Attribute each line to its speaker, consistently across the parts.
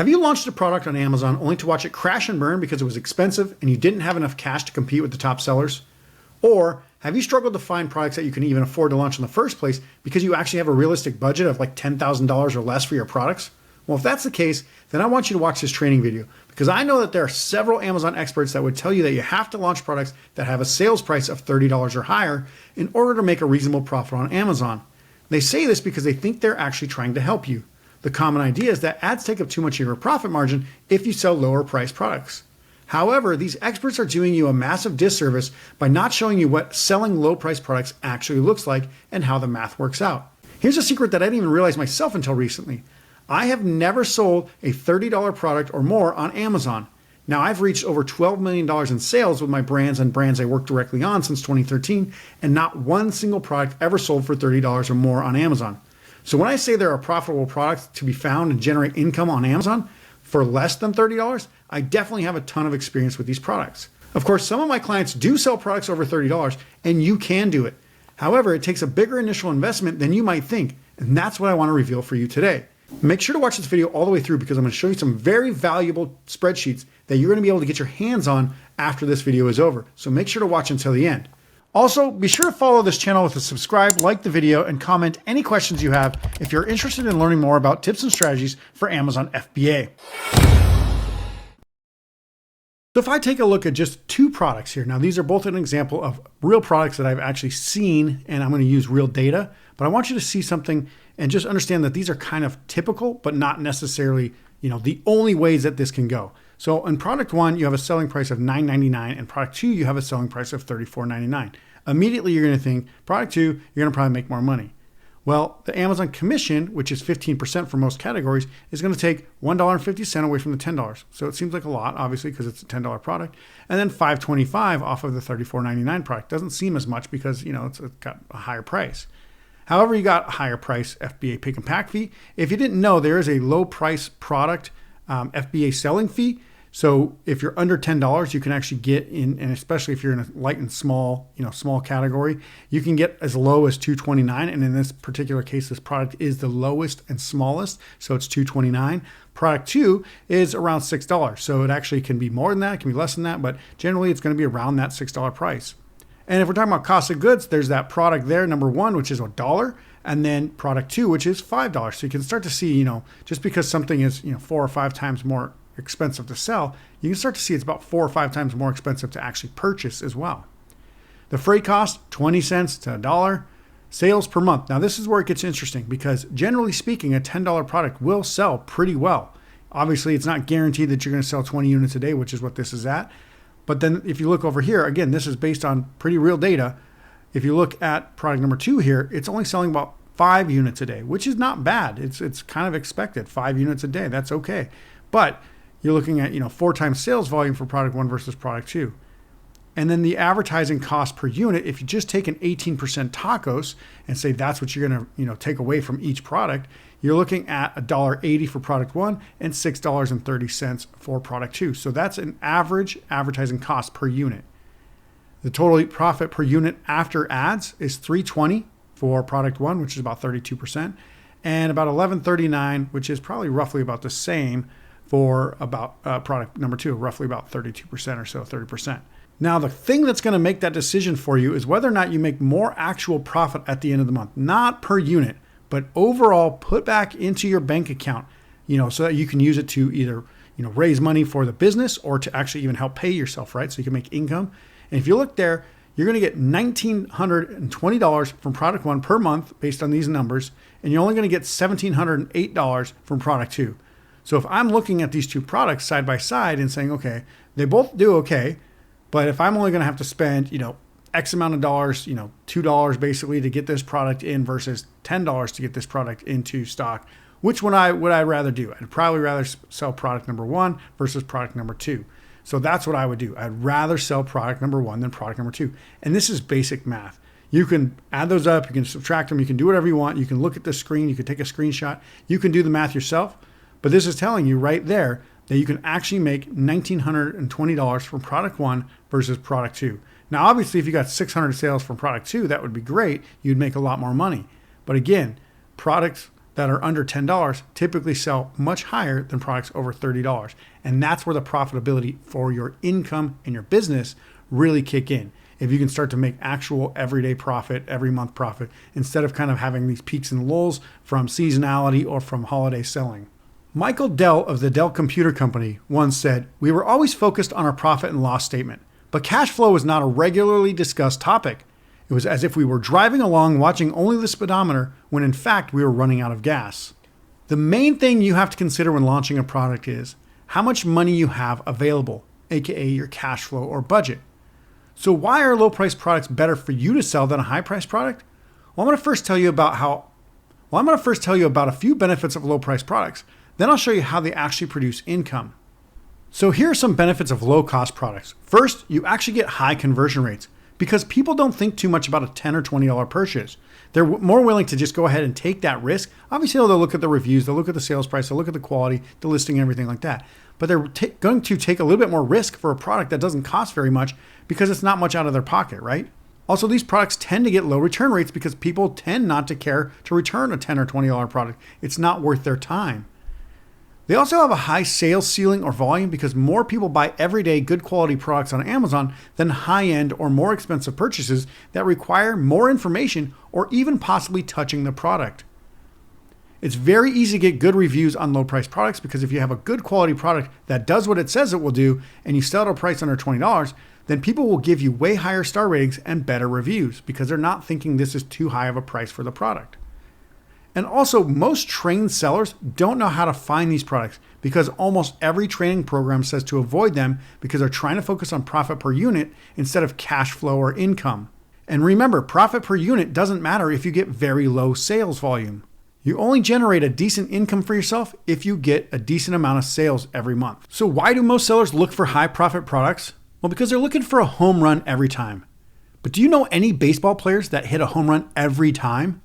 Speaker 1: Have you launched a product on Amazon only to watch it crash and burn because it was expensive and you didn't have enough cash to compete with the top sellers? Or have you struggled to find products that you can even afford to launch in the first place because you actually have a realistic budget of like $10,000 or less for your products? Well, if that's the case, then I want you to watch this training video because I know that there are several Amazon experts that would tell you that you have to launch products that have a sales price of $30 or higher in order to make a reasonable profit on Amazon. They say this because they think they're actually trying to help you. The common idea is that ads take up too much of your profit margin if you sell lower priced products. However, these experts are doing you a massive disservice by not showing you what selling low priced products actually looks like and how the math works out. Here's a secret that I didn't even realize myself until recently. I have never sold a $30 product or more on Amazon. Now, I've reached over $12 million in sales with my brands and brands I work directly on since 2013, and not one single product ever sold for $30 or more on Amazon. So when I say there are profitable products to be found and generate income on Amazon for less than $30, I definitely have a ton of experience with these products. Of course, some of my clients do sell products over $30, and you can do it. However, it takes a bigger initial investment than you might think, and that's what I want to reveal for you today. Make sure to watch this video all the way through because I'm going to show you some very valuable spreadsheets that you're going to be able to get your hands on after this video is over. So make sure to watch until the end. Also, be sure to follow this channel with a subscribe, like the video, and comment any questions you have if you're interested in learning more about tips and strategies for Amazon FBA. So if I take a look at just two products here, now these are both an example of real products that I've actually seen, and I'm going to use real data, but I want you to see something and just understand that these are kind of typical, but not necessarily, the only ways that this can go. So in product one, you have a selling price of $9.99, and product two, you have a selling price of $34.99. Immediately, you're going to think, product two, you're going to probably make more money. Well, the Amazon commission, which is 15% for most categories, is going to take $1.50 away from the $10. So it seems like a lot, obviously, because it's a $10 product. And then $5.25 off of the $34.99 product. Doesn't seem as much because, it's got a higher price. However, you got a higher price FBA pick and pack fee. If you didn't know, there is a low price product FBA selling fee. So if you're under $10, you can actually get in, and especially if you're in a light and small, small category, you can get as low as $2.29. And in this particular case, this product is the lowest and smallest. So it's $2.29. Product two is around $6. So it actually can be more than that, it can be less than that, but generally it's going to be around that $6 price. And if we're talking about cost of goods, there's that product there, number one, which is $1, and then product two, which is $5. So you can start to see, just because something is, 4 or 5 times more expensive to sell, you can start to see it's about 4 or 5 times more expensive to actually purchase as well. The freight cost, 20 cents to $1. Sales per month. Now this is where it gets interesting because generally speaking, a $10 product will sell pretty well. Obviously, it's not guaranteed that you're going to sell 20 units a day, which is what this is at. But then if you look over here, again, this is based on pretty real data. If you look at product number two here, it's only selling about 5 units a day, which is not bad. It's kind of expected, 5 units a day. That's okay. But you're looking at, 4 times sales volume for product one versus product two. And then the advertising cost per unit, if you just take an 18% tacos and say that's what you're going to, take away from each product, you're looking at $1.80 for product one and $6.30 for product two. So that's an average advertising cost per unit. The total profit per unit after ads is $3.20 for product one, which is about 32%, and about $11.39, which is probably roughly about the same for about product number two, roughly about 32% or so, 30%. Now, the thing that's going to make that decision for you is whether or not you make more actual profit at the end of the month, not per unit, but overall put back into your bank account, so that you can use it to either, raise money for the business or to actually even help pay yourself, right? So you can make income. And if you look there, you're going to get $1,920 from product one per month based on these numbers, and you're only going to get $1,708 from product two. So if I'm looking at these two products side by side and saying, okay, they both do okay, but if I'm only going to have to spend, X amount of dollars, $2 basically to get this product in versus $10 to get this product into stock, which one would I rather do? I'd probably rather sell product number one versus product number two. So that's what I would do. I'd rather sell product number one than product number two. And this is basic math. You can add those up, you can subtract them, you can do whatever you want. You can look at the screen, you can take a screenshot, you can do the math yourself. But this is telling you right there that you can actually make $1,920 from product one versus product two. Now, obviously, if you got 600 sales from product two, that would be great. You'd make a lot more money. But again, product that are under $10 typically sell much higher than products over $30. And that's where the profitability for your income and your business really kick in. If you can start to make actual everyday profit, every month profit, instead of kind of having these peaks and lulls from seasonality or from holiday selling. Michael Dell of the Dell Computer Company once said, "We were always focused on our profit and loss statement, but cash flow was not a regularly discussed topic. It was as if we were driving along watching only the speedometer when in fact we were running out of gas." The main thing you have to consider when launching a product is how much money you have available, aka your cash flow or budget. So why are low price products better for you to sell than a high price product? Well, I'm going to first tell you about a few benefits of low price products. Then I'll show you how they actually produce income. So here are some benefits of low cost products. First, you actually get high conversion rates because people don't think too much about a $10 or $20 purchase. They're more willing to just go ahead and take that risk. Obviously, they'll look at the reviews, they'll look at the sales price, they'll look at the quality, the listing, everything like that. But they're going to take a little bit more risk for a product that doesn't cost very much because it's not much out of their pocket, right? Also, these products tend to get low return rates because people tend not to care to return a $10 or $20 product. It's not worth their time. They also have a high sales ceiling or volume because more people buy everyday good quality products on Amazon than high-end or more expensive purchases that require more information or even possibly touching the product. It's very easy to get good reviews on low price products because if you have a good quality product that does what it says it will do and you sell at a price under $20, then people will give you way higher star ratings and better reviews because they're not thinking this is too high of a price for the product. And also, most trained sellers don't know how to find these products because almost every training program says to avoid them because they're trying to focus on profit per unit instead of cash flow or income. And remember, profit per unit doesn't matter if you get very low sales volume. You only generate a decent income for yourself if you get a decent amount of sales every month. So why do most sellers look for high profit products? Well, because they're looking for a home run every time. But do you know any baseball players that hit a home run every time?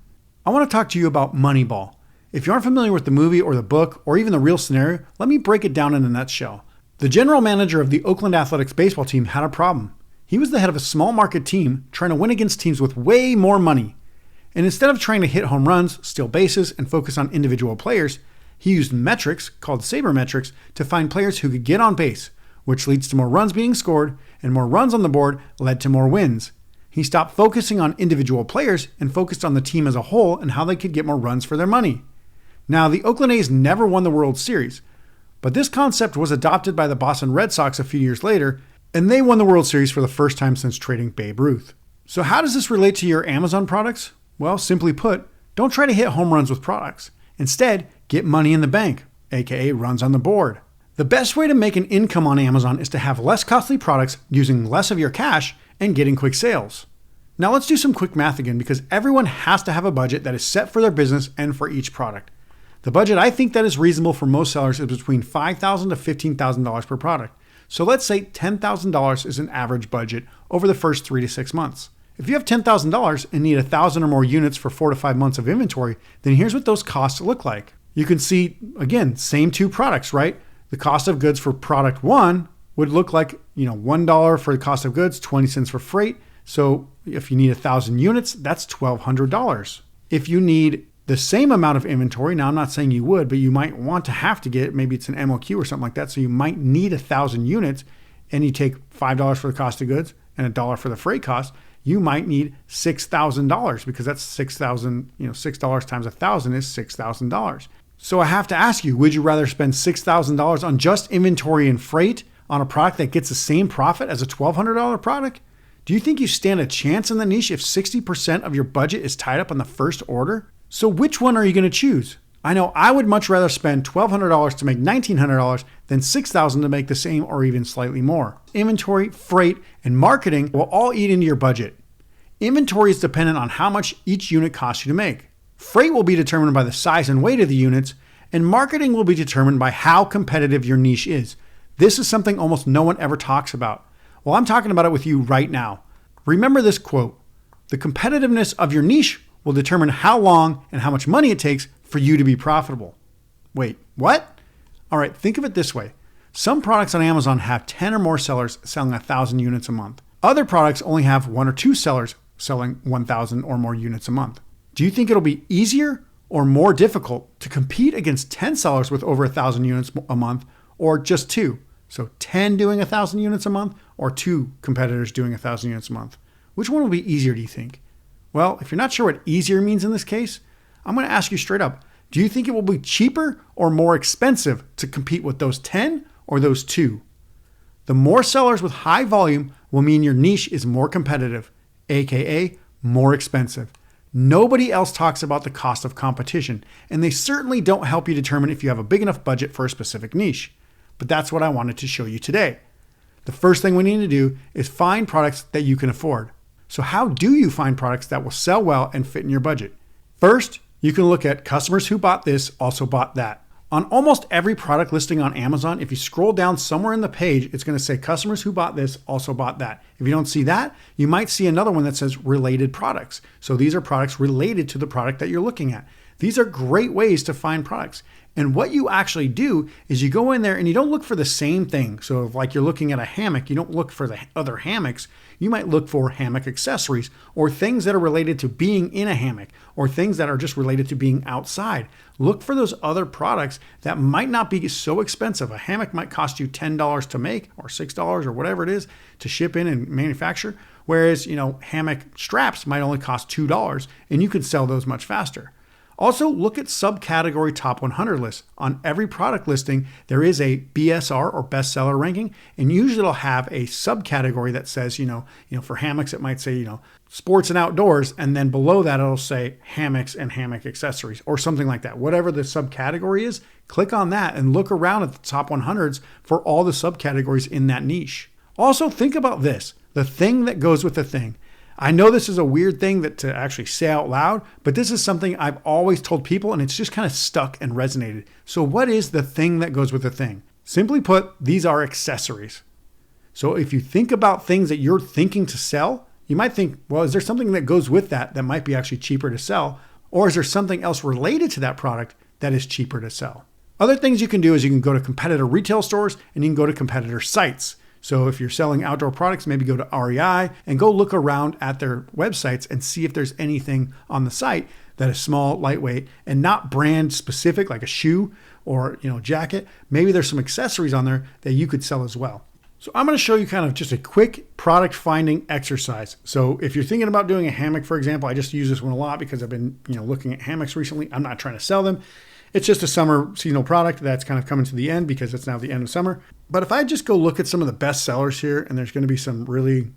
Speaker 1: I want to talk to you about Moneyball. If you aren't familiar with the movie or the book or even the real scenario, let me break it down in a nutshell. The general manager of the Oakland Athletics baseball team had a problem. He was the head of a small market team trying to win against teams with way more money. And instead of trying to hit home runs, steal bases, and focus on individual players, he used metrics called sabermetrics to find players who could get on base, which leads to more runs being scored, and more runs on the board led to more wins. He stopped focusing on individual players and focused on the team as a whole and how they could get more runs for their money. Now, the Oakland A's never won the World Series, but this concept was adopted by the Boston Red Sox a few years later, and they won the World Series for the first time since trading Babe Ruth. So how does this relate to your Amazon products? Well, simply put, don't try to hit home runs with products. Instead, get money in the bank, aka runs on the board. The best way to make an income on Amazon is to have less costly products using less of your cash and getting quick sales. Now let's do some quick math again because everyone has to have a budget that is set for their business and for each product. The budget I think that is reasonable for most sellers is between $5,000 to $15,000 per product. So let's say $10,000 is an average budget over the first 3 to 6 months. If you have $10,000 and need 1,000 or more units for 4 to 5 months of inventory, then here's what those costs look like. You can see, again, same two products, right? The cost of goods for product one would look like, $1 for the cost of goods, 20 cents for freight. So if you need 1,000 units, that's $1,200. If you need the same amount of inventory, now I'm not saying you would, but you might want to have to get, maybe it's an MOQ or something like that. So you might need 1,000 units and you take $5 for the cost of goods and $1 for the freight cost. You might need $6,000 because that's 6,000, $6 times 1,000 is $6,000. So I have to ask you, would you rather spend $6,000 on just inventory and freight on a product that gets the same profit as a $1,200 product? Do you think you stand a chance in the niche if 60% of your budget is tied up on the first order? So which one are you going to choose? I know I would much rather spend $1,200 to make $1,900 than $6,000 to make the same or even slightly more. Inventory, freight, and marketing will all eat into your budget. Inventory is dependent on how much each unit costs you to make. Freight will be determined by the size and weight of the units, and marketing will be determined by how competitive your niche is. This is something almost no one ever talks about. Well, I'm talking about it with you right now. Remember this quote: the competitiveness of your niche will determine how long and how much money it takes for you to be profitable. Wait, what? All right, think of it this way. Some products on Amazon have 10 or more sellers selling 1,000 units a month. Other products only have 1 or 2 sellers selling 1,000 or more units a month. Do you think it'll be easier or more difficult to compete against 10 sellers with over 1,000 units a month, or just 2? So 10 doing 1,000 units a month, or 2 competitors doing 1,000 units a month? Which one will be easier, do you think? Well, if you're not sure what easier means in this case, I'm going to ask you straight up. Do you think it will be cheaper or more expensive to compete with those 10 or those 2? The more sellers with high volume will mean your niche is more competitive, aka more expensive. Nobody else talks about the cost of competition, and they certainly don't help you determine if you have a big enough budget for a specific niche. But that's what I wanted to show you today. The first thing we need to do is find products that you can afford. So how do you find products that will sell well and fit in your budget? First, you can look at customers who bought this also bought that. On almost every product listing on Amazon, if you scroll down somewhere in the page, it's going to say customers who bought this also bought that. If you don't see that, you might see another one that says related products. So these are products related to the product that you're looking at. These are great ways to find products. And what you actually do is you go in there and you don't look for the same thing. So if like you're looking at a hammock, you don't look for the other hammocks. You might look for hammock accessories or things that are related to being in a hammock or things that are just related to being outside. Look for those other products that might not be so expensive. A hammock might cost you $10 to make or $6 or whatever it is to ship in and manufacture. Whereas, hammock straps might only cost $2 and you could sell those much faster. Also, look at subcategory top 100 lists. On every product listing, there is a BSR or bestseller ranking, and usually it'll have a subcategory that says, for hammocks, it might say, sports and outdoors, and then below that, it'll say hammocks and hammock accessories or something like that. Whatever the subcategory is, click on that and look around at the top 100s for all the subcategories in that niche. Also, think about this, the thing that goes with the thing. I know this is a weird thing to actually say out loud, but this is something I've always told people and it's just kind of stuck and resonated. So what is the thing that goes with the thing? Simply put, these are accessories. So if you think about things that you're thinking to sell, you might think, well, is there something that goes with that might be actually cheaper to sell? Or is there something else related to that product that is cheaper to sell? Other things you can do is you can go to competitor retail stores and you can go to competitor sites. So if you're selling outdoor products, maybe go to REI and go look around at their websites and see if there's anything on the site that is small, lightweight, and not brand specific like a shoe or jacket. Maybe there's some accessories on there that you could sell as well. So I'm going to show you kind of just a quick product finding exercise. So if you're thinking about doing a hammock, for example, I just use this one a lot because I've been looking at hammocks recently. I'm not trying to sell them. It's just a summer seasonal product that's kind of coming to the end because it's now the end of summer. But if I just go look at some of the best sellers here, and there's going to be some really,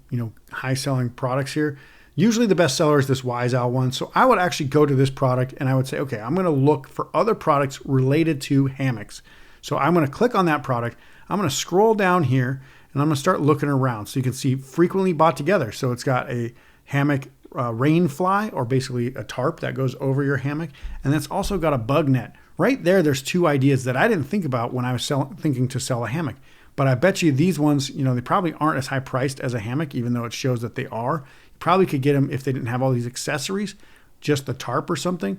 Speaker 1: high selling products here. Usually the best seller is this Wise Owl one. So I would actually go to this product and I would say, okay, I'm going to look for other products related to hammocks. So I'm going to click on that product. I'm going to scroll down here and I'm going to start looking around. So you can see frequently bought together. So it's got a hammock rain fly, or basically a tarp that goes over your hammock. And that's also got a bug net. Right there, there's 2 ideas that I didn't think about when I was thinking to sell a hammock. But I bet you these ones, they probably aren't as high priced as a hammock, even though it shows that they are. You probably could get them if they didn't have all these accessories, just the tarp or something,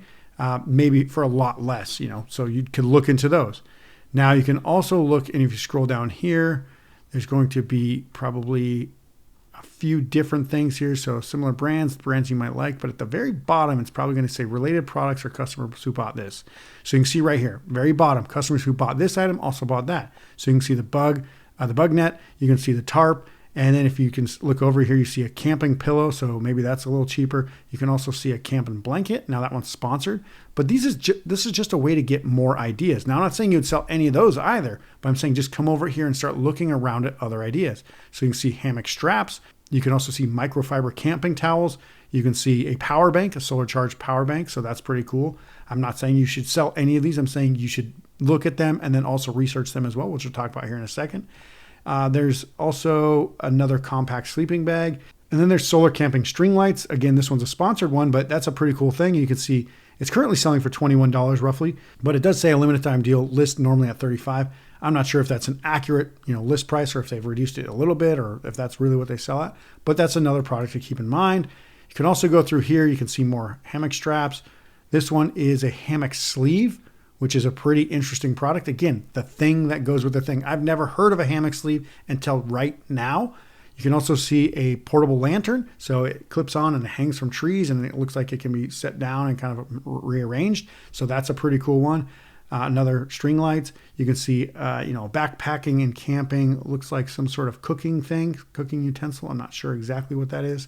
Speaker 1: maybe for a lot less, so you could look into those. Now you can also look, and if you scroll down here, there's going to be probably a few different things here. So similar brands you might like, but at the very bottom, it's probably going to say related products or customers who bought this. So you can see right here, very bottom, customers who bought this item also bought that. So you can see the bug net, you can see the tarp. And then if you can look over here, you see a camping pillow. So maybe that's a little cheaper. You can also see a camping blanket. Now that one's sponsored, but this is just a way to get more ideas. Now I'm not saying you'd sell any of those either, but I'm saying just come over here and start looking around at other ideas. So you can see hammock straps. You can also see microfiber camping towels. You can see a power bank, a solar charged power bank. So that's pretty cool. I'm not saying you should sell any of these. I'm saying you should look at them and then also research them as well, which we'll talk about here in a second. There's also another compact sleeping bag. And then there's solar camping string lights. Again, this one's a sponsored one, but that's a pretty cool thing. You can see it's currently selling for $21 roughly, but it does say a limited time deal, list normally at $35. I'm not sure if that's an accurate, list price, or if they've reduced it a little bit, or if that's really what they sell at, but that's another product to keep in mind. You can also go through here. You can see more hammock straps. This one is a hammock sleeve, which is a pretty interesting product. Again, the thing that goes with the thing. I've never heard of a hammock sleeve until right now. You can also see a portable lantern. So it clips on and hangs from trees, and it looks like it can be set down and kind of rearranged. So that's a pretty cool one. Another string lights. You can see, backpacking and camping. Looks like some sort of cooking utensil. I'm not sure exactly what that is.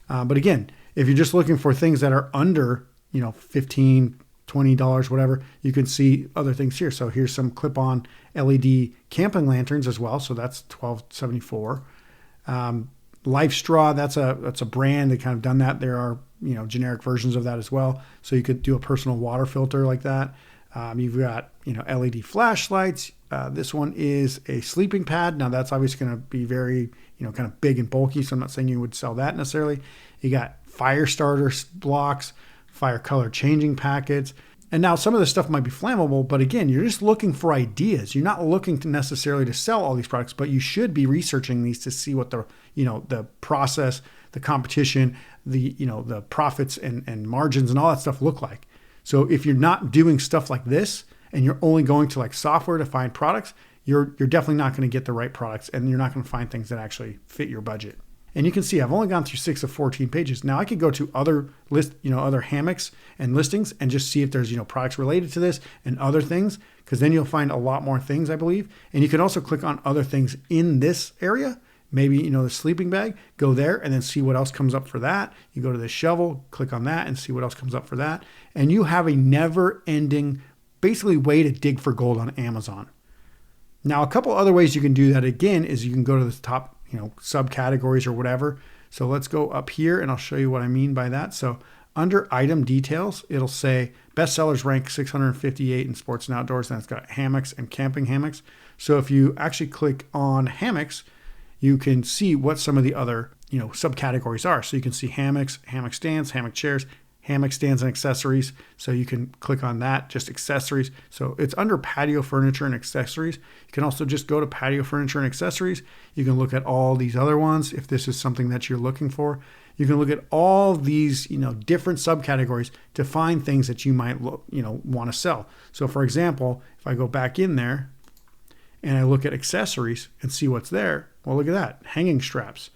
Speaker 1: But again, if you're just looking for things that are under, $15, $20, whatever, you can see other things here. So here's some clip-on LED camping lanterns as well. So that's $12.74. Life Straw, that's a brand that kind of done that. There are, generic versions of that as well. So you could do a personal water filter like that. You've got, LED flashlights. This one is a sleeping pad. Now that's obviously going to be very, kind of big and bulky. So I'm not saying you would sell that necessarily. You got fire starter blocks, fire color changing packets. And now some of this stuff might be flammable, but again, you're just looking for ideas. You're not looking to necessarily to sell all these products, but you should be researching these to see what the process, the competition, the profits and margins and all that stuff look like. So if you're not doing stuff like this and you're only going to like software to find products, you're definitely not going to get the right products, and you're not going to find things that actually fit your budget. And you can see I've only gone through 6 of 14 pages. Now I could go to other other hammocks and listings and just see if there's, products related to this and other things, because then you'll find a lot more things, I believe. And you can also click on other things in this area. Maybe, the sleeping bag, go there and then see what else comes up for that. You go to the shovel, click on that and see what else comes up for that. And you have a never ending, basically, way to dig for gold on Amazon. Now, a couple other ways you can do that again is you can go to the top, subcategories or whatever. So let's go up here and I'll show you what I mean by that. So under item details, it'll say bestsellers rank 658 in sports and outdoors. And it's got hammocks and camping hammocks. So if you actually click on hammocks, you can see what some of the other, subcategories are. So you can see hammocks, hammock stands, hammock chairs, hammock stands and accessories. So you can click on that, just accessories. So it's under patio furniture and accessories. You can also just go to patio furniture and accessories. You can look at all these other ones if this is something that you're looking for. You can look at all these, different subcategories to find things that you might, want to sell. So for example, if I go back in there and I look at accessories and see what's there, well, look at that. Hanging straps,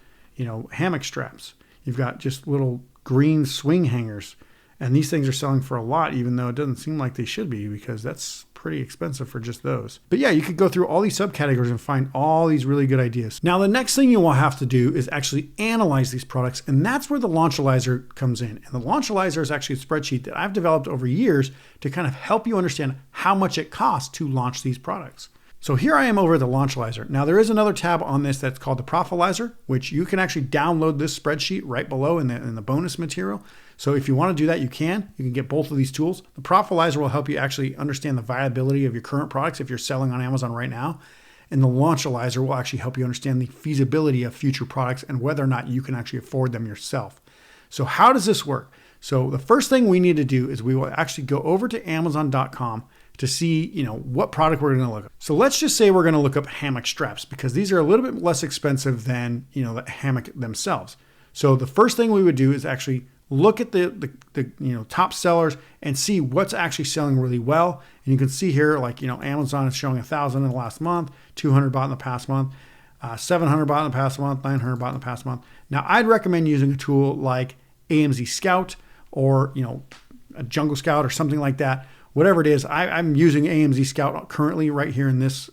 Speaker 1: hammock straps. You've got just little green swing hangers. And these things are selling for a lot, even though it doesn't seem like they should be, because that's pretty expensive for just those. But yeah, you could go through all these subcategories and find all these really good ideas. Now, the next thing you will have to do is actually analyze these products. And that's where the Launchalyzer comes in. And the Launchalyzer is actually a spreadsheet that I've developed over years to kind of help you understand how much it costs to launch these products. So here I am over at the Launchalyzer. Now there is another tab on this that's called the Profitability, which you can actually download this spreadsheet right below in the bonus material. So if you want to do that, you can get both of these tools. The Profitability will help you actually understand the viability of your current products if you're selling on Amazon right now. And the Launchalyzer will actually help you understand the feasibility of future products and whether or not you can actually afford them yourself. So how does this work? So the first thing we need to do is we will actually go over to Amazon.com to see, what product we're going to look up. So let's just say we're going to look up hammock straps, because these are a little bit less expensive than, the hammock themselves. So the first thing we would do is actually look at the top sellers and see what's actually selling really well. And you can see here, like, Amazon is showing 1,000 in the last month, 200 bought in the past month, 700 bought in the past month, 900 bought in the past month. Now, I'd recommend using a tool like AMZscout or, a Jungle Scout or something like that. Whatever it is, I'm using AMZscout currently right here in this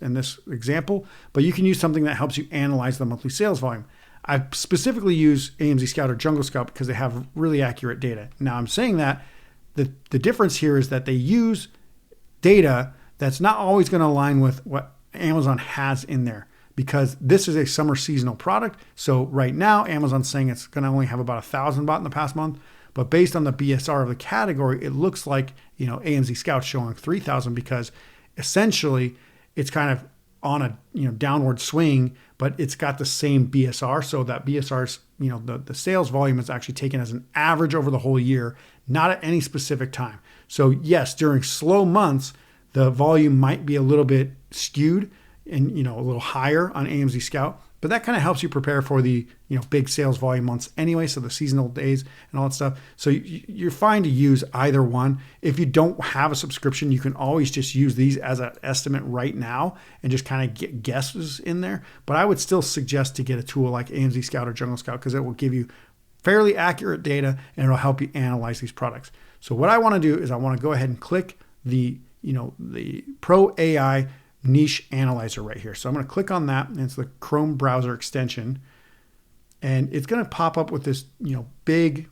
Speaker 1: example, but you can use something that helps you analyze the monthly sales volume. I specifically use AMZscout or Jungle Scout because they have really accurate data. Now I'm saying that the difference here is that they use data that's not always going to align with what Amazon has in there, because this is a summer seasonal product. So right now, Amazon's saying it's going to only have about 1,000 bought in the past month. But based on the BSR of the category, it looks like, AMZscout showing 3,000, because essentially it's kind of on a, downward swing, but it's got the same BSR. So that BSR's, the sales volume is actually taken as an average over the whole year, not at any specific time. So yes, during slow months, the volume might be a little bit skewed and, a little higher on AMZscout. but that kind of helps you prepare for the big sales volume months anyway, so the seasonal days and all that stuff. So you're fine to use either one. If you don't have a subscription, you can always just use these as an estimate right now and just kind of get guesses in there. But I would still suggest to get a tool like AMZscout or Jungle Scout, because it will give you fairly accurate data and it'll help you analyze these products. So what I want to do is I want to go ahead and click the Pro AI niche analyzer right here. So I'm going to click on that, and it's the Chrome browser extension, and it's going to pop up with this big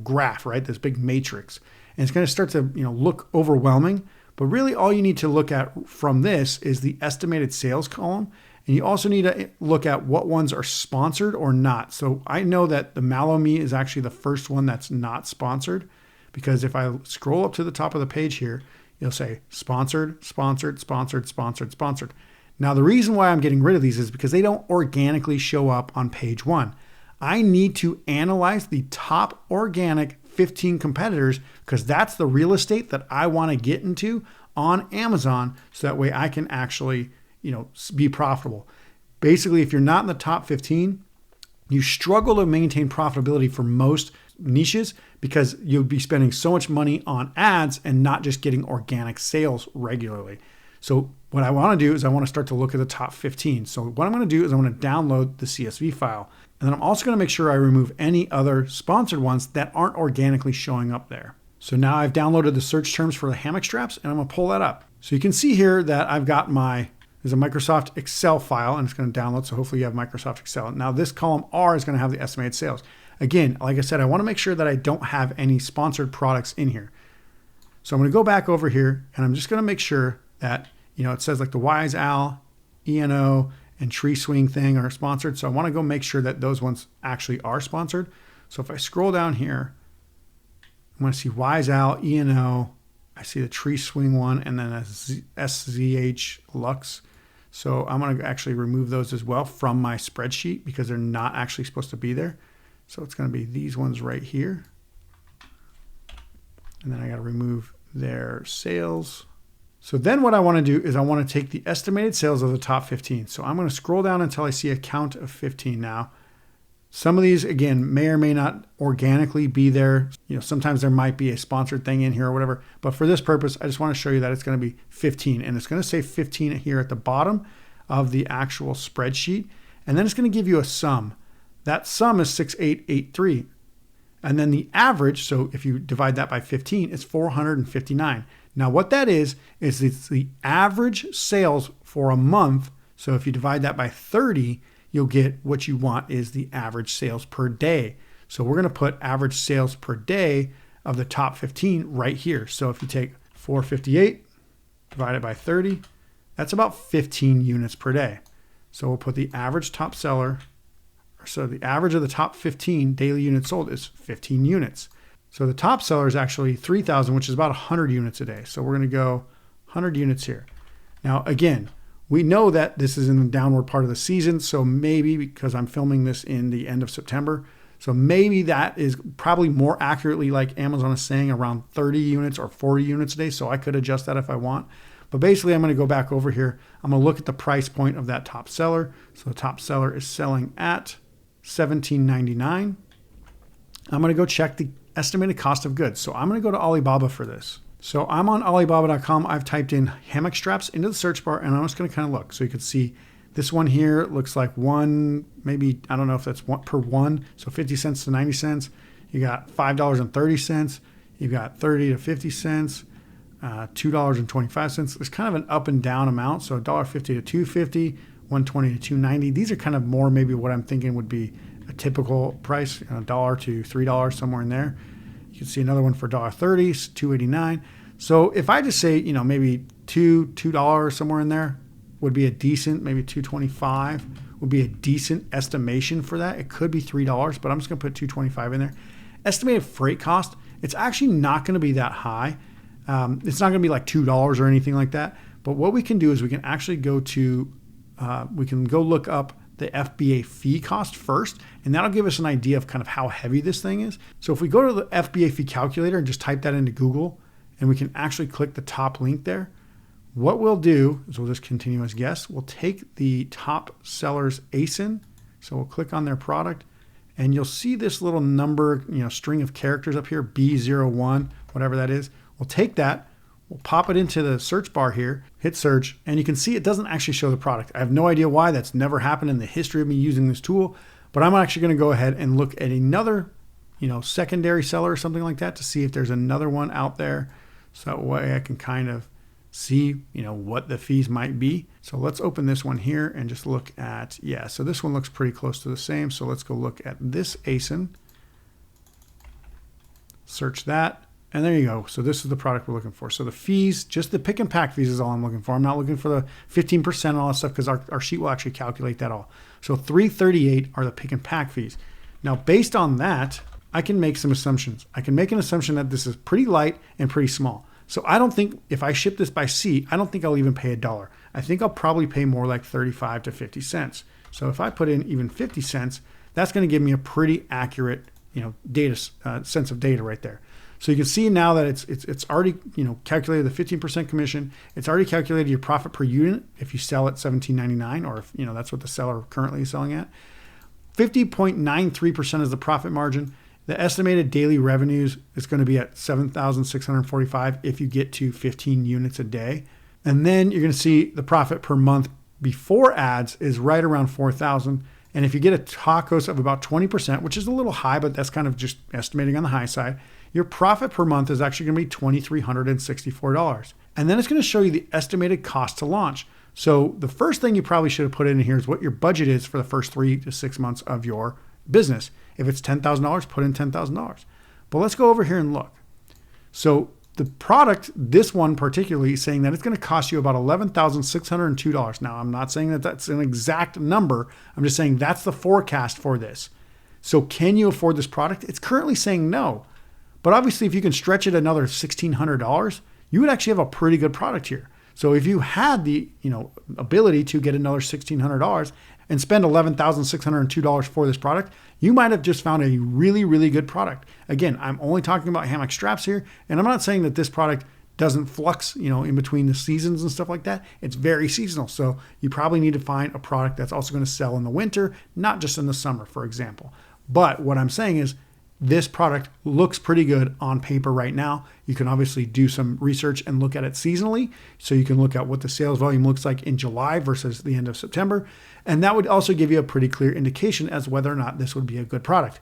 Speaker 1: graph, right? This big matrix, and it's going to start to look overwhelming. But really, all you need to look at from this is the estimated sales column, and you also need to look at what ones are sponsored or not. So I know that the Mallow Me is actually the first one that's not sponsored, because if I scroll up to the top of the page here, you'll say sponsored, sponsored, sponsored, sponsored, sponsored. Now, the reason why I'm getting rid of these is because they don't organically show up on page one. I need to analyze the top organic 15 competitors, because that's the real estate that I want to get into on Amazon, so that way I can actually, be profitable. Basically, if you're not in the top 15, you struggle to maintain profitability for most niches, because you'll be spending so much money on ads and not just getting organic sales regularly. So what I want to do is I want to start to look at the top 15. So what I'm going to do is I'm going to download the CSV file. And then I'm also going to make sure I remove any other sponsored ones that aren't organically showing up there. So now I've downloaded the search terms for the hammock straps, and I'm going to pull that up. So you can see here that I've got there's a Microsoft Excel file, and it's going to download. So hopefully you have Microsoft Excel. Now this column R is going to have the estimated sales. Again, like I said, I want to make sure that I don't have any sponsored products in here. So I'm going to go back over here, and I'm just going to make sure that, it says like the Wise Owl, ENO, and Tree Swing thing are sponsored. So I want to go make sure that those ones actually are sponsored. So if I scroll down here, I'm going to see Wise Owl, ENO, I see the Tree Swing one, and then a SZH Lux. So I'm going to actually remove those as well from my spreadsheet, because they're not actually supposed to be there. So it's going to be these ones right here. And then I got to remove their sales. So then what I want to do is I want to take the estimated sales of the top 15. So I'm going to scroll down until I see a count of 15 now. Some of these, again, may or may not organically be there. Sometimes there might be a sponsored thing in here or whatever. But for this purpose, I just want to show you that it's going to be 15. And it's going to say 15 here at the bottom of the actual spreadsheet. And then it's going to give you a sum. That sum is 6883. And then the average, so if you divide that by 15, it's 459. Now what that is it's the average sales for a month. So if you divide that by 30, you'll get what you want is the average sales per day. So we're going to put average sales per day of the top 15 right here. So if you take 458 divided by 30, that's about 15 units per day. So we'll put the average top seller. So the average of the top 15 daily units sold is 15 units. So the top seller is actually 3,000, which is about 100 units a day. So we're going to go 100 units here. Now, again, we know that this is in the downward part of the season. So maybe, because I'm filming this in the end of September, so maybe that is probably more accurately, like Amazon is saying, around 30 units or 40 units a day. So I could adjust that if I want. But basically, I'm going to go back over here. I'm going to look at the price point of that top seller. So the top seller is selling at $17.99. I'm going to go check the estimated cost of goods. So I'm going to go to Alibaba for this. So I'm on Alibaba.com. I've typed in hammock straps into the search bar, and I'm just going to kind of look. So you can see this one here looks like one, maybe, I don't know if that's one per one. So 50 cents to 90 cents. You got $5.30. You've got 30 to 50 cents, $2.25. It's kind of an up and down amount. So $1.50 to $2.50. 120 to 290. These are kind of more maybe what I'm thinking would be a typical price, $1 to $3, somewhere in there. You can see another one for $1.30, $2.89. So if I just say, maybe $2 somewhere in there would be a decent, maybe $2.25 would be a decent estimation for that. It could be $3, but I'm just going to put $2.25 in there. Estimated freight cost, it's actually not going to be that high. It's not going to be like $2 or anything like that. But what we can do is we can actually go look up the FBA fee cost first, and that'll give us an idea of kind of how heavy this thing is. So if we go to the FBA fee calculator and just type that into Google, and we can actually click the top link there, what we'll do is we'll just continue as guests. We'll take the top seller's ASIN. So we'll click on their product and you'll see this little number, string of characters up here, B01, whatever that is. We'll take that, we'll pop it into the search bar here, hit search, and you can see it doesn't actually show the product. I have no idea why. That's never happened in the history of me using this tool, but I'm actually going to go ahead and look at another, secondary seller or something like that to see if there's another one out there. So that way I can kind of see, what the fees might be. So let's open this one here and just look at, so this one looks pretty close to the same. So let's go look at this ASIN, search that. And there you go. So this is the product we're looking for. So the fees, just the pick and pack fees is all I'm looking for. I'm not looking for the 15% and all that stuff because our sheet will actually calculate that all. So $338 are the pick and pack fees. Now, based on that, I can make some assumptions. I can make an assumption that this is pretty light and pretty small. So I don't think if I ship this by sea, I don't think I'll even pay $1. I think I'll probably pay more like 35 to 50 cents. So if I put in even 50 cents, that's going to give me a pretty accurate, data sense of data right there. So you can see now that it's already, calculated the 15% commission. It's already calculated your profit per unit if you sell at $17.99 or if, that's what the seller currently is selling at. 50.93% is the profit margin. The estimated daily revenues is going to be at $7,645 if you get to 15 units a day. And then you're going to see the profit per month before ads is right around $4,000. And if you get a TACOS of about 20%, which is a little high, but that's kind of just estimating on the high side, your profit per month is actually going to be $2,364. And then it's going to show you the estimated cost to launch. So the first thing you probably should have put in here is what your budget is for the first 3 to 6 months of your business. If it's $10,000, put in $10,000. But let's go over here and look. So the product, this one particularly, is saying that it's going to cost you about $11,602. Now, I'm not saying that that's an exact number. I'm just saying that's the forecast for this. So can you afford this product? It's currently saying no. But obviously, if you can stretch it another $1,600, you would actually have a pretty good product here. So if you had the ability to get another $1,600 and spend $11,602 for this product, you might have just found a really, really good product. Again, I'm only talking about hammock straps here, and I'm not saying that this product doesn't flux, in between the seasons and stuff like that. It's very seasonal. So you probably need to find a product that's also going to sell in the winter, not just in the summer, for example. But what I'm saying is, this product looks pretty good on paper right now. You can obviously do some research and look at it seasonally. So you can look at what the sales volume looks like in July versus the end of September. And that would also give you a pretty clear indication as whether or not this would be a good product.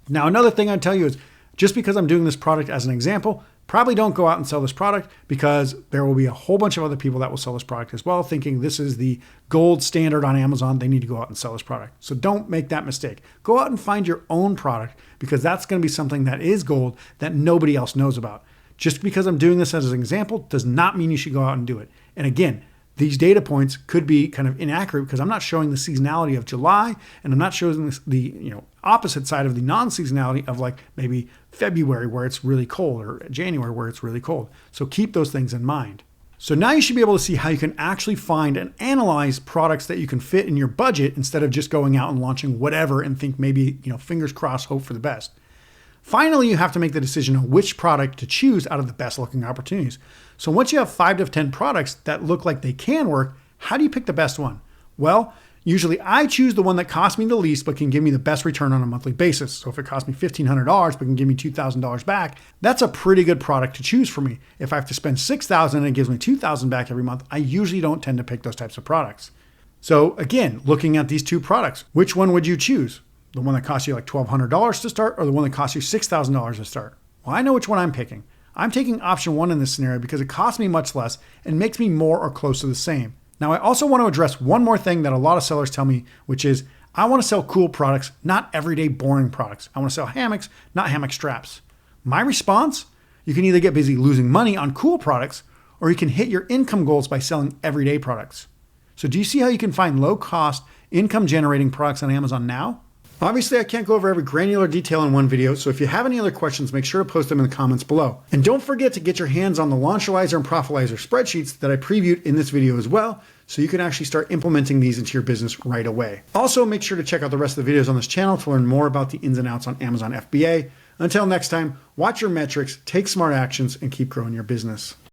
Speaker 1: Now, another thing I'd tell you is just because I'm doing this product as an example, probably don't go out and sell this product because there will be a whole bunch of other people that will sell this product as well, thinking this is the gold standard on Amazon. They need to go out and sell this product. So don't make that mistake. Go out and find your own product because that's going to be something that is gold that nobody else knows about. Just because I'm doing this as an example does not mean you should go out and do it. And again, these data points could be kind of inaccurate because I'm not showing the seasonality of July and I'm not showing the opposite side of the non-seasonality of like maybe February where it's really cold or January where it's really cold. So keep those things in mind. So now you should be able to see how you can actually find and analyze products that you can fit in your budget instead of just going out and launching whatever and think maybe, fingers crossed, hope for the best. Finally, you have to make the decision on which product to choose out of the best looking opportunities. So once you have 5 to 10 products that look like they can work, how do you pick the best one? Well, usually I choose the one that costs me the least but can give me the best return on a monthly basis. So if it costs me $1,500 but can give me $2,000 back, that's a pretty good product to choose for me. If I have to spend $6,000 and it gives me $2,000 back every month, I usually don't tend to pick those types of products. So again, looking at these 2 products, which one would you choose? The one that costs you like $1,200 to start or the one that costs you $6,000 to start? Well, I know which one I'm picking. I'm taking option 1 in this scenario because it costs me much less and makes me more or close to the same. Now, I also want to address one more thing that a lot of sellers tell me, which is I want to sell cool products, not everyday boring products. I want to sell hammocks, not hammock straps. My response? You can either get busy losing money on cool products or you can hit your income goals by selling everyday products. So do you see how you can find low-cost, income-generating products on Amazon now? Obviously, I can't go over every granular detail in one video, so if you have any other questions, make sure to post them in the comments below. And don't forget to get your hands on the Launchalizer and Profitalizer spreadsheets that I previewed in this video as well, so you can actually start implementing these into your business right away. Also, make sure to check out the rest of the videos on this channel to learn more about the ins and outs on Amazon FBA. Until next time, watch your metrics, take smart actions, and keep growing your business.